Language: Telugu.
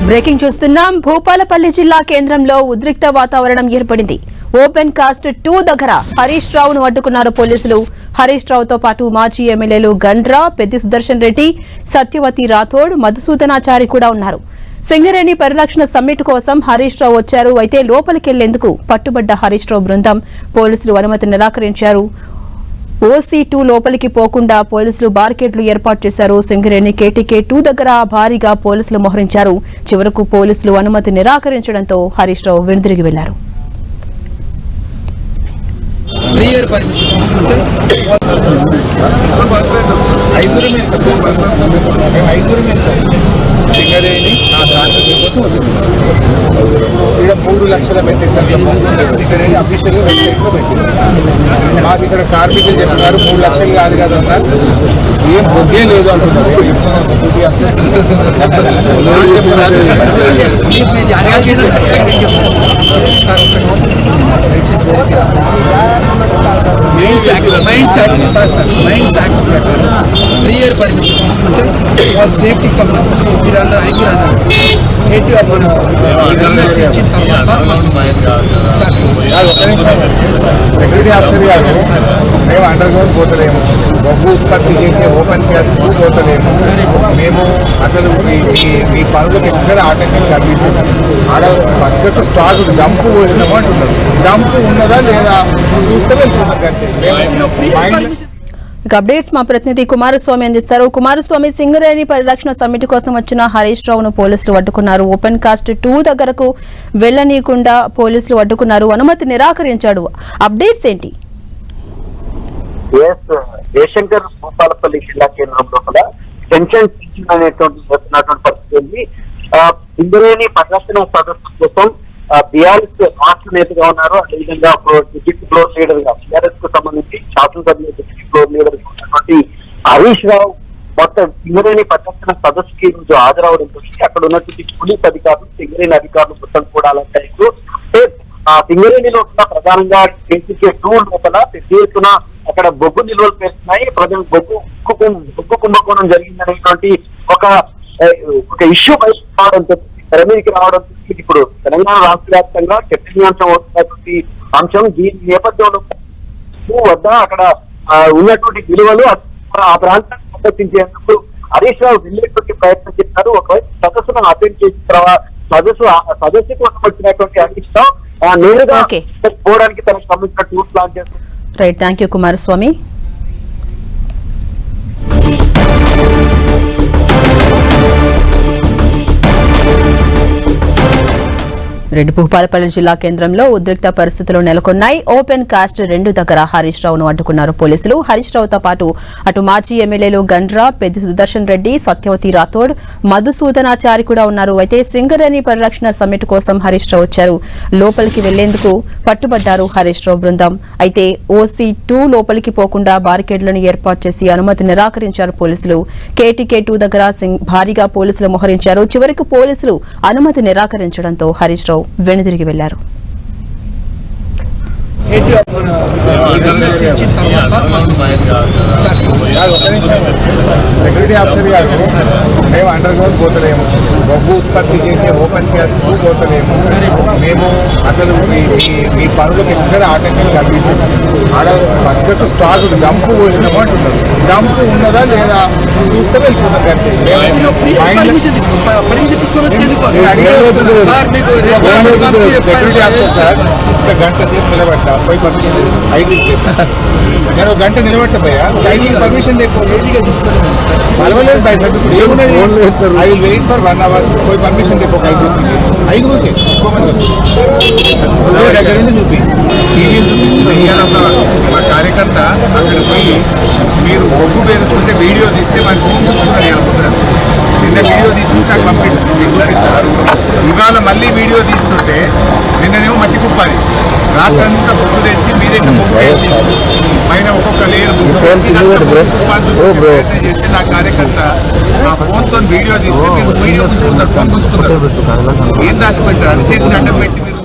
బ్రేకింగ్ చూస్తున్నాం. భూపాలపల్లి జిల్లా కేంద్రంలో ఉద్రిక్త వాతావరణం ఏర్పడింది. ఓపెన్ కాస్ట్ 2 దగ్గర హరీష్ రావును అడ్డుకున్నారు పోలీసులు. హరీష్ రావుతో పాటు మాజీ ఎమ్మెల్యేలు గండ్రా, పెద్ది సుదర్శన్ రెడ్డి, సత్యవతి రాథోడ్, మధుసూదనాచారి కూడా ఉన్నారు. సింగరేణి పరిరక్షణ సమ్మిట్ కోసం హరీష్ రావు వచ్చారు. అయితే లోపలికెళ్లేందుకు పట్టుబడ్డ హరీష్ రావు బృందం పోలీసులు అనుమతి నిరాకరించారు. OC2 లోపలికి పోకుండా పోలీసులు బార్కెట్లు ఏర్పాటు చేశారు. సింగరేణి KTK 2 దగ్గర భారీగా పోలీసులు మోహరించారు. చివరకు పోలీసులు అనుమతి నిరాకరించడంతో హరీష్ రావు వెనుదిరిగి వెళ్లారు. సింగరేణి నా కాంట్రాక్ట్ కోసం ఇక్కడ 3 లక్షల మెట్రిక్ టన్నుల సింగరేణి అఫీషియల్గా వెబ్సైట్లో పెట్టింది. మాకు ఇక్కడ కార్మికులు చెప్తున్నారు 3 లక్షలు కాదు కదన్నారు, ఏం బొగ్గే లేదు అంటున్నారు. మైన్స్ యాక్ట్ ప్రకారం 3 ఇయర్ పర్మిషన్ తీసుకుంటే వాళ్ళ సేఫ్టీకి సంబంధించి సెక్యూరిటీ ఆఫీసర్ గారు మేము అండర్ గ్రౌండ్ పోతలేము, బొగ్గు ఉత్పత్తి చేసే ఓపెన్ క్యాస్ట్ పోతలేము. మేము అసలు మీ పనులకు ఎక్కడ ఆటంకం కలిగించాము. ఆడ పక్కకు స్టాక్ డంపు పోసినాము అంటున్నారు. డంపు ఉన్నదా లేదా చూస్తే వెళ్తున్నారు. అప్డేట్స్ మా ప్రతినిధి కుమారస్వామి అందిస్తారు. కుమారస్వామి, సింగరేణి పరిరక్షణ సమిట్ కోసం వచ్చిన హరీష్ రావును పోలీసులు అడ్డుకున్నారు. ఓపెన్ కాస్ట్ 2 దగ్గరకు వెళ్లనీయకుండా పోలీసులు అడ్డుకున్నారు. అనుమతి నిరాకరించాడు. అప్డేట్స్ ఏంటి? జయశంకర్ భూపాలపల్లి జిల్లా కేంద్రం లోపల టెన్షన్ అనేటువంటి పరిస్థితి ఉంది. సింగరేణి పరిరక్షణ సదస్సు కోసం బీఆర్ఎస్ రాష్ట్ర నేతగా ఉన్నారు. అదేవిధంగా డిప్యూటీ ఫ్లోర్ లీడర్ గా బీఆర్ఎస్ కు సంబంధించి శాసనసభ్యులు డిప్యూటీ ఫ్లోర్ లీడర్ గా ఉన్నటువంటి హరీష్ రావు మొత్తం సింగరేణి పరిరక్షణ సదస్సుకి రోజు హాజరవడంతో అక్కడ ఉన్నటువంటి పోలీస్ అధికారులు, సింగరేణి అధికారులు మొత్తం కూడా అలాంటి సింగరేణిలో కూడా ప్రధానంగా KTK 2 లోపల పెద్ద ఎత్తున అక్కడ బొగ్గు నిల్వలు పేరుతున్నాయి. ప్రజలు బొగ్గు కుంభకోణం జరిగిందనేటువంటి ఒక ఇష్యూ బయట రావడంతో తెరమీదికి రావడంతో ఇప్పుడు తెలంగాణ రాష్ట్ర వ్యాప్తంగా చర్చనీయాంశం అవుతున్నటువంటి అంశం. దీని నేపథ్యంలో వద్ద అక్కడ ఉన్నటువంటి విలువలు ఆ ప్రాంతాన్ని సందర్శించేందుకు హరీష్ రావు వెళ్ళేటువంటి ప్రయత్నం చేశారు. ఒకవైపు సదస్సును అటెండ్ చేసిన తర్వాత సదస్సు కోసం వచ్చినటువంటి హరీష్ రావు నేరుగా పోవడానికి తనకు సంబంధించిన టూర్ ప్లాన్ చేస్తారు. Right, thank you Kumaraswamy. Reddy Bhupalpally జిల్లా కేంద్రంలో ఉద్రిక్త పరిస్థితులు నెలకొన్నాయి. ఓపెన్ కాస్ట్ 2 దగ్గర హరీష్ రావును అడ్డుకున్నారు పోలీసులు. హరీష్ రావుతో పాటు అటు మాజీ ఎమ్మెల్యేలు గండ్రా, పెద్ది సుదర్శన్ రెడ్డి, సత్యవతి రాథోడ్, మధుసూదనాచారి కూడా ఉన్నారు. అయితే సింగరేణి పరిరక్షణ సమ్మిట్ కోసం హరీష్ రావు వచ్చారు. లోపలికి వెళ్లేందుకు పట్టుబడ్డారు హరీష్ రావు బృందం. అయితే OC2 లోపలికి పోకుండా బారికేడ్లను ఏర్పాటు చేసి అనుమతి నిరాకరించారు పోలీసులు. KTK 2 దగ్గర భారీగా పోలీసులు మోహరించారు. చివరికి పోలీసులు అనుమతి నిరాకరించడంతో హరీష్ రావు వెనుదిరిగి వెళ్లారు. సెక్యూరిటీ ఆఫీసర్ గారు మేము అండర్ గ్రౌండ్ పోతలేము, బొగ్గు ఉత్పత్తి చేసే ఓపెన్ క్యాస్ట్ పోతలేము. మేము అసలు మీ పనులకు ఎక్కడ ఆటంకం కలిగించాము. ఆడ పక్కకు స్టాక్ డంపు పోసినాము అంటున్నారు. డంపు ఉన్నదా లేదా చూస్తే వెళ్తున్నారు. సెక్యూరిటీ ఆఫీసర్ సార్ గంట సేపు నిలబడ్డా పోయి పర్మిషన్ 5 నేను గంట నిలబట్టపోయా 5 permission I will wait for 1 hour పోయి పర్మిషన్ తెప్ప 5 దగ్గర నుండి చూపి టీవీ చూపిస్తుంది. మా కార్యకర్త అక్కడ పోయి మీరు బొగ్గు పేరుస్తుంటే వీడియో తీస్తే మనకి ఫోన్ చూస్తున్నారు అనుకుంటున్నారు. నిన్న వీడియో తీసుకుంటే నాకు పంపిస్తారు. ఇవాళ మళ్ళీ వీడియో తీస్తుంటే నిన్ననేమో మట్టి కుప్పాలి, రాత్రంతా బొగ్గు తెచ్చి మీరైతే బొగ్గు వేసి పైన ఒక్కొక్క లేయర్ ప్రయత్నం చేస్తే నా కార్యకర్త ఆ ఫోన్తో వీడియో తీస్తే మీరు వీడియో ఉంచుకుంటారు, ఫోన్ ఉంచుకుంటారు. ఏం దాచిపెట్టారు? అది చేతిని అడ్డం పెట్టి మీరు